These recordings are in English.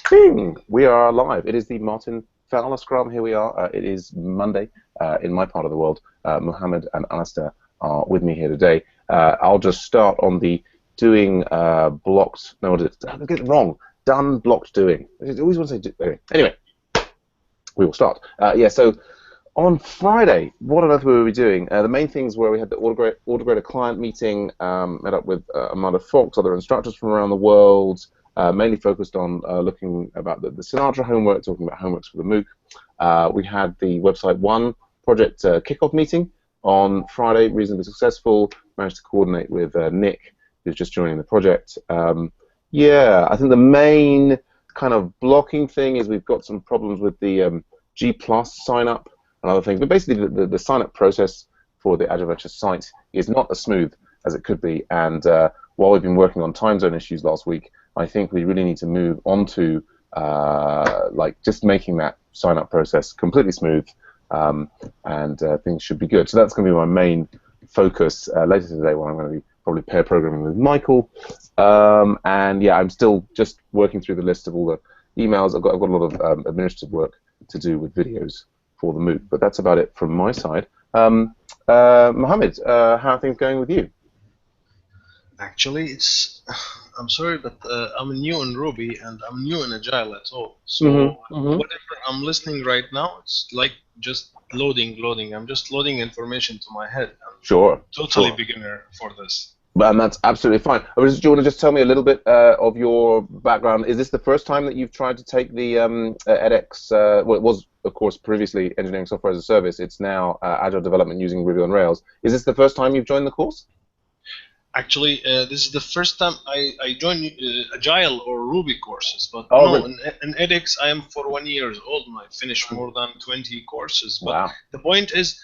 Bing! We are live. It is the Martin Fowler Scrum. Here we are. It is Monday in my part of the world. Mohammed and Alistair are with me here today. I'll just start on the doing blocked. No, I get it wrong. Done blocked doing. I always want to say do. Anyway, we will start. So on Friday, what on earth were we doing? The main things were we had the autograder client meeting, met up with Amanda Fox, other instructors from around the world, mainly focused on looking about the Sinatra homework, talking about homeworks for the MOOC. We had the Website 1 project kickoff meeting on Friday, reasonably successful. Managed to coordinate with Nick, who's just joining the project. I think the main kind of blocking thing is we've got some problems with the G+ sign up and other things. But basically, the sign up process for the Agile Ventures site is not as smooth as it could be. And while we've been working on time zone issues last week, I think we really need to move on to just making that sign up process completely smooth, and things should be good. So that's going to be my main focus later today, when I'm going to be probably pair programming with Michael. I'm still just working through the list of all the emails. I've got a lot of administrative work to do with videos for the MOOC, but that's about it from my side. Mohammed, how are things going with you? Actually, I'm sorry, but I'm new in Ruby and I'm new in Agile at all. So whatever I'm listening right now, it's like just loading. I'm just loading information to my head. I'm totally beginner for this. And that's absolutely fine. Do you want to just tell me a little bit of your background? Is this the first time that you've tried to take the edX? Well, it was, of course, previously Engineering Software as a Service. It's now Agile Development using Ruby on Rails. Is this the first time you've joined the course? Actually, this is the first time I joined Agile or Ruby courses, but in edX I am for 1 year old and I finished more than 20 courses. But the point is,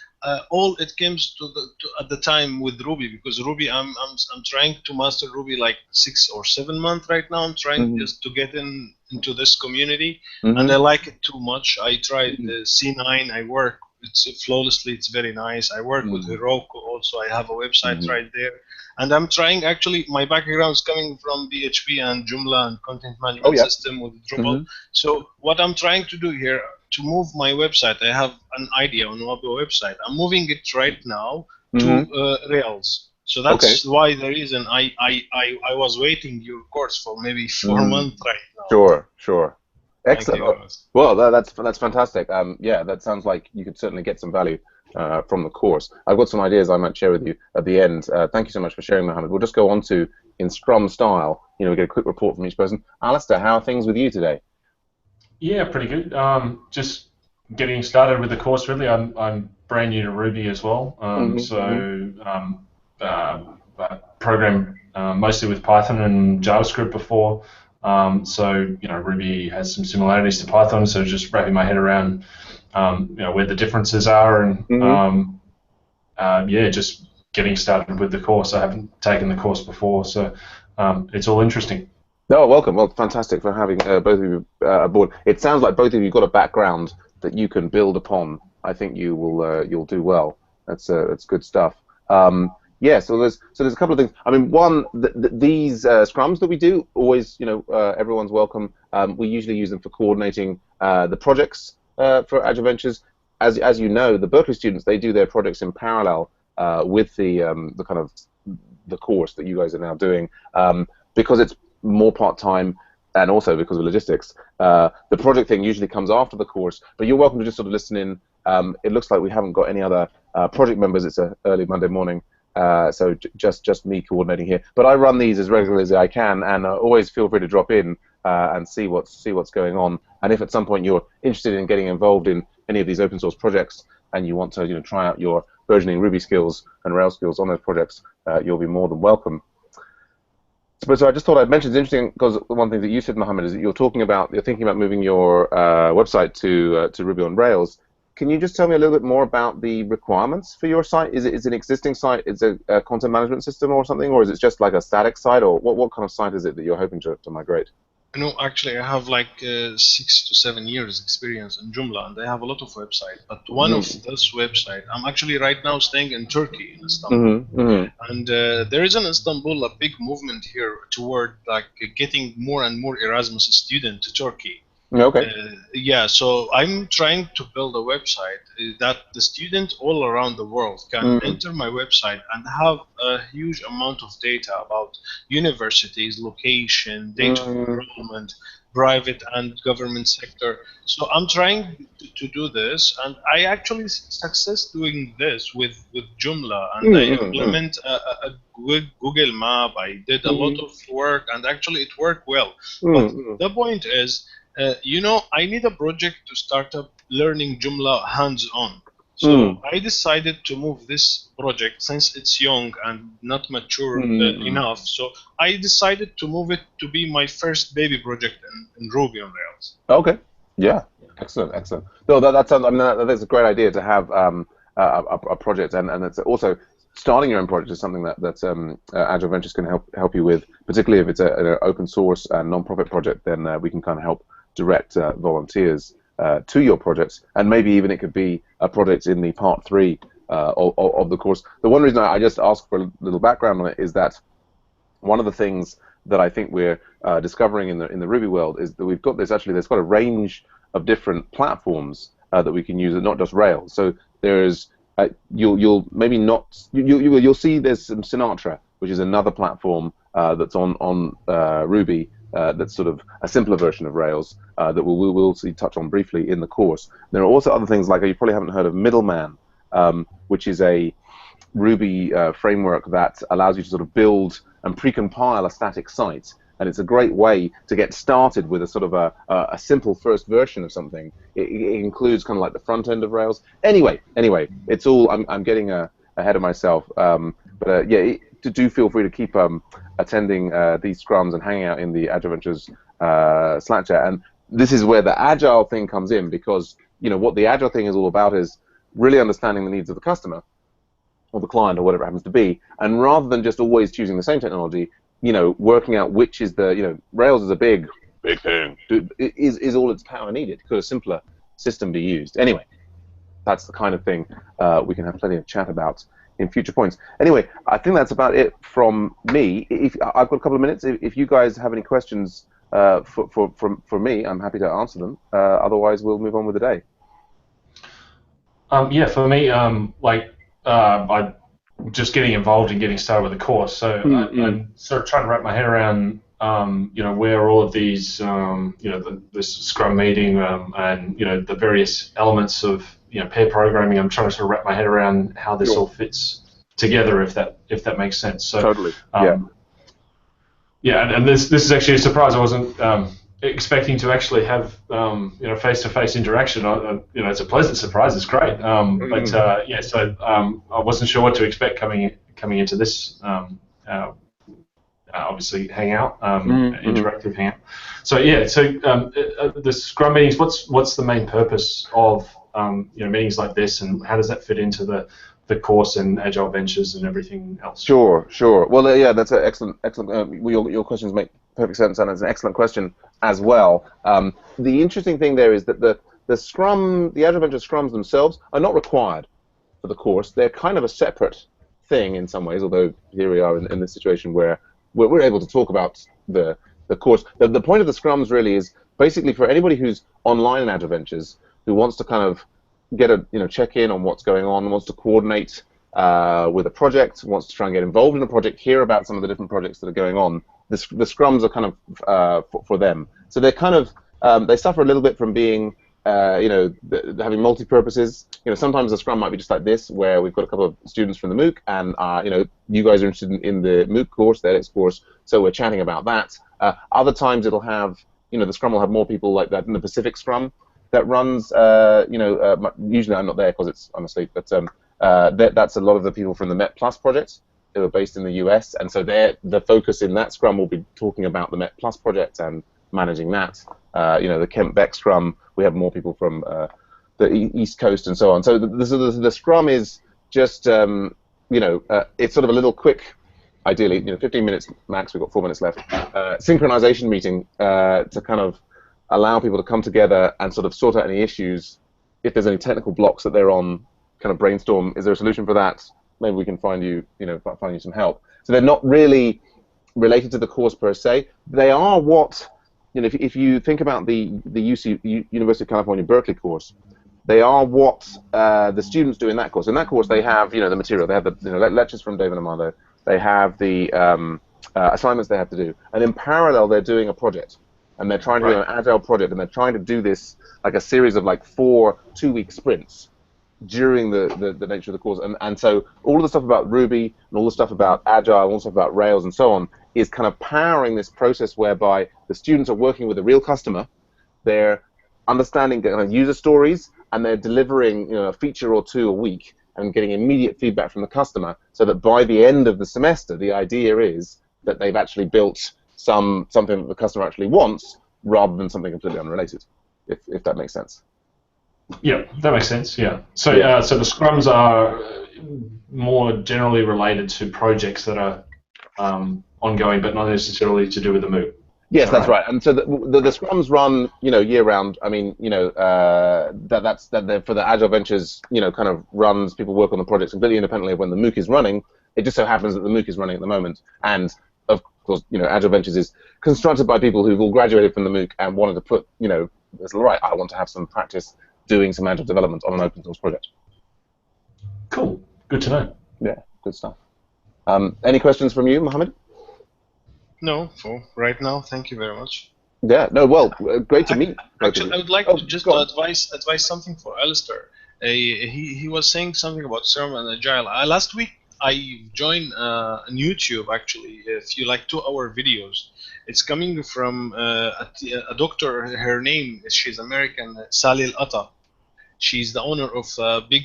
all it comes to at the time with Ruby, because Ruby I'm trying to master Ruby like 6 or 7 months right now. I'm trying just to get into this community, and I like it too much. I tried the C9. I work flawlessly. It's very nice. I work with Heroku also. I have a website right there. And I'm trying, actually, my background is coming from PHP and Joomla and content management system with Drupal. So what I'm trying to do here, to move my website, I have an idea on a website. I'm moving it right now to Rails. So that's why the reason I was waiting your course for maybe 4 months right now. Sure. Excellent. Well, that's fantastic. That sounds like you could certainly get some value from the course. I've got some ideas I might share with you at the end. Thank you so much for sharing, Mohammed. We'll just go on to, in Scrum style, we get a quick report from each person. Alistair, how are things with you today? Yeah, pretty good. Just getting started with the course, really. I'm brand new to Ruby as well. I programmed mostly with Python and JavaScript before. Ruby has some similarities to Python, so just wrapping my head around where the differences are, and just getting started with the course. I haven't taken the course before, so it's all interesting. No, welcome. Well, fantastic for having both of you aboard. It sounds like both of you got a background that you can build upon. I think you will you'll do well. That's good stuff. So there's a couple of things. I mean, one, these scrums that we do, always, everyone's welcome. We usually use them for coordinating the projects for Agile Ventures. As you know, the Berkeley students, they do their projects in parallel with the kind of the course that you guys are now doing, because it's more part-time, and also because of logistics. The project thing usually comes after the course, but you're welcome to just sort of listen in. It looks like we haven't got any other project members. It's an early Monday morning. So just me coordinating here, but I run these as regularly as I can, and always feel free to drop in and see what's going on. And if at some point you're interested in getting involved in any of these open source projects, and you want to try out your versioning Ruby skills and Rails skills on those projects, you'll be more than welcome. So I just thought I'd mention, it's interesting, because one thing that you said, Mohammed, is that you're thinking about moving your website to Ruby on Rails. Can you just tell me a little bit more about the requirements for your site? Is it an existing site? Is it a content management system or something, or is it just like a static site, or what kind of site is it that you're hoping to migrate? No, actually, I have like 6 to 7 years experience in Joomla, and I have a lot of websites. But one of those website, I'm actually right now staying in Turkey, in Istanbul, and there is in Istanbul a big movement here toward like getting more and more Erasmus students to Turkey. Okay. Yeah, so I'm trying to build a website that the students all around the world can enter my website and have a huge amount of data about universities, location, date of enrollment, private and government sector. So I'm trying to do this, and I actually success doing this with Joomla, and I implement a Google map. I did a lot of work, and actually it worked well. But the point is, I need a project to start up learning Joomla hands-on. So I decided to move this project since it's young and not mature enough. So I decided to move it to be my first baby project in Ruby on Rails. Okay. Yeah. Excellent. Excellent. No, that sounds. I mean, that's a great idea to have a project, and it's also starting your own project is something that Agile Ventures can help you with, particularly if it's an open source and non-profit project. Then we can kind of help direct volunteers to your projects, and maybe even it could be a project in the part 3 of the course. The one reason I just asked for a little background on it is that one of the things that I think we're discovering in the Ruby world is that we've got this, actually there's got a range of different platforms that we can use, and not just Rails. So there's you'll maybe not you'll see there's some Sinatra, which is another platform that's on Ruby. That's sort of a simpler version of Rails that we'll see touch on briefly in the course. There are also other things like, you probably haven't heard of Middleman, which is a Ruby framework that allows you to sort of build and precompile a static site. And it's a great way to get started with a sort of a simple first version of something. It includes kind of like the front end of Rails. Anyway, it's all, I'm getting ahead of myself. But yeah, do feel free to keep attending these scrums and hanging out in the Agile Ventures Slack chat. And this is where the Agile thing comes in, because what the Agile thing is all about is really understanding the needs of the customer or the client or whatever it happens to be, and rather than just always choosing the same technology, working out which is the, Rails is a big thing. Is all its power needed? Could a simpler system be used? Anyway, that's the kind of thing we can have plenty of chat about in future points. Anyway, I think that's about it from me. If I've got a couple of minutes, if you guys have any questions for me, I'm happy to answer them. Otherwise, we'll move on with the day. Yeah, for me, I'm just getting involved and getting started with the course. So I'm sort of trying to wrap my head around, where all of these, this Scrum meeting and the various elements of pair programming. I'm trying to sort of wrap my head around how this all fits together, if that makes sense. So totally. Yeah, and this is actually a surprise. I wasn't expecting to actually have face-to-face interaction. It's a pleasant surprise. It's great. So I wasn't sure what to expect coming into this. Obviously, hangout, interactive hangout. So the Scrum meetings. What's the main purpose of meetings like this, and how does that fit into the course and Agile Ventures and everything else? Sure. Well, yeah, that's an excellent. Your questions make perfect sense, and it's an excellent question as well. The interesting thing there is that the Scrum, the Agile Ventures Scrums themselves are not required for the course. They're kind of a separate thing in some ways, although here we are in this situation where we're able to talk about the course. The point of the Scrums really is basically for anybody who's online in Agile Ventures who wants to kind of get a check in on what's going on, wants to coordinate with a project, wants to try and get involved in a project, hear about some of the different projects that are going on. The Scrums are kind of for them. So they're kind of they suffer a little bit from being having multi-purposes. Sometimes the Scrum might be just like this, where we've got a couple of students from the MOOC, and you guys are interested in the MOOC course, the edX course, so we're chatting about that. Other times it'll have, the Scrum will have more people like that in the Pacific Scrum that runs. Usually I'm not there because I'm asleep, but that's a lot of the people from the Met Plus project who are based in the US, and so the focus in that Scrum will be talking about the Met Plus project and managing that. The Kent Beck Scrum, we have more people from the East Coast and so on. So the Scrum is just, it's sort of a little quick ideally, 15 minutes max. We've got 4 minutes left. Synchronization meeting to kind of allow people to come together and sort of sort out any issues. If there's any technical blocks that they're on, kind of brainstorm. Is there a solution for that? Maybe we can find you, find you some help. So they're not really related to the course per se. They are what, if you think about the University of California, Berkeley course, they are what the students do in that course. In that course, they have, the material. They have the lectures from David Amado. They have the assignments they have to do. And in parallel, they're doing a project. And they're trying to do an agile project. And they're trying to do this like a series of like 4 2-week sprints during the nature of the course. And so all of the stuff about Ruby and all the stuff about agile, all the stuff about Rails and so on is kind of powering this process whereby the students are working with a real customer. They're understanding kind of user stories, and they're delivering a feature or 2 a week and getting immediate feedback from the customer, so that by the end of the semester, the idea is that they've actually built something that the customer actually wants, rather than something completely unrelated, if that makes sense. Yeah, that makes sense. Yeah. So, so the scrums are more generally related to projects that are ongoing, but not necessarily to do with the MOOC. Yes, that's right. And so the scrums run, year round. I mean, that's for the Agile Ventures, kind of runs. People work on the projects completely independently of when the MOOC is running. It just so happens that the MOOC is running at the moment, and of course, Agile Ventures is constructed by people who've all graduated from the MOOC and wanted to put, right, I want to have some practice doing some Agile development on an open source project. Cool. Good to know. Yeah, good stuff. Any questions from you, Mohammed? No, for right now. Thank you very much. Yeah. No. Well, great to meet. Actually, I would like to just advise something for Alistair. He was saying something about Scrum and Agile. Last week I joined on YouTube actually a few 2-hour videos. It's coming from a doctor. Her name, she's American, Sally Atta. She's the owner of a big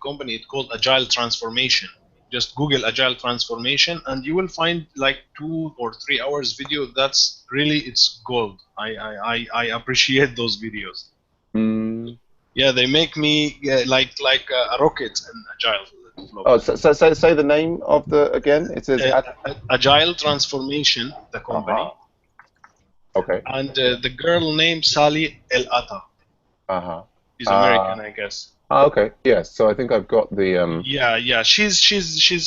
company called Agile Transformation. Just Google Agile Transformation, and you will find 2 or 3 hours video. That's really, it's gold. I appreciate those videos. Yeah, they make me like a rocket in Agile. Oh, so say the name of the again. It says Agile Transformation, the company. Okay. And the girl named Sally El Atta. She's American, I guess. Oh, okay. Yes. So I think I've got the. Yeah. She's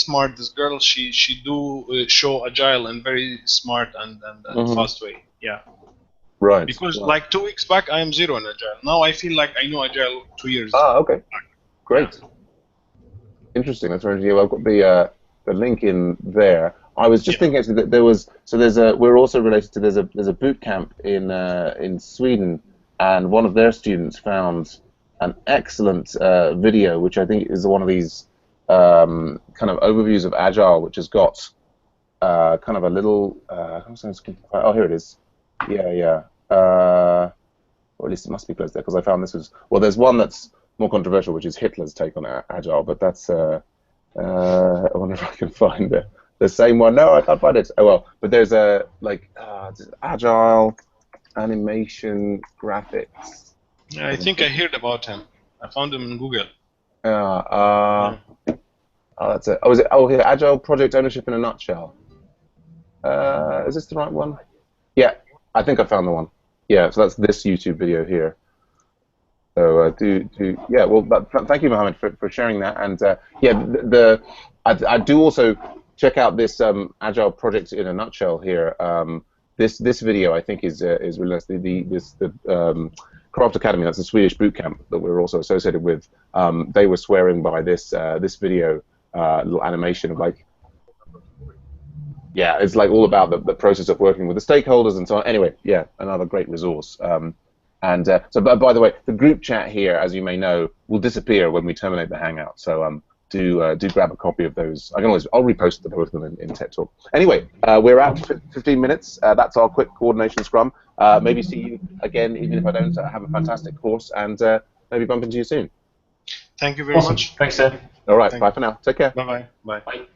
smart. This girl. She do show Agile in very smart and fast way. Yeah. Right. Because 2 weeks back I am zero in Agile. Now I feel like I know Agile 2 years. Okay. Back. Great. Yeah. Interesting. That's very interesting. I've got the link in there. I was just thinking actually that we're also related to there's a boot camp in Sweden, and one of their students found an excellent video, which I think is one of these kind of overviews of Agile, which has got kind of a little. Oh, here it is. Yeah. Or at least it must be close there, because I found this was. Well, there's one that's more controversial, which is Hitler's take on Agile, but that's. I wonder if I can find the same one. No, I can't find it. Oh well, but there's a Agile animation graphics. Yeah, I think I heard about him. I found him in Google. Oh, that's it. Oh, is it? Oh, here, Agile Project Ownership in a Nutshell. Is this the right one? Yeah, I think I found the one. Yeah, so that's this YouTube video here. So yeah. Well, thank you, Mohammed, for sharing that. And yeah, I do also check out this Agile Project in a Nutshell here. This video I think is really nice. The Craft Academy, that's a Swedish boot camp that we're also associated with. They were swearing by this video, little animation of yeah, it's all about the process of working with the stakeholders and so on. Anyway, yeah, another great resource. So, by the way, the group chat here, as you may know, will disappear when we terminate the Hangout. So do grab a copy of those. I'll repost both of them in Tech Talk. Anyway, we're at 15 minutes. That's our quick coordination scrum. Maybe see you again, even if I don't. Have a fantastic course, and maybe bump into you soon. Thank you very much. Thanks, Ed. All right. Bye for now. Take care. Bye-bye. Bye. Bye.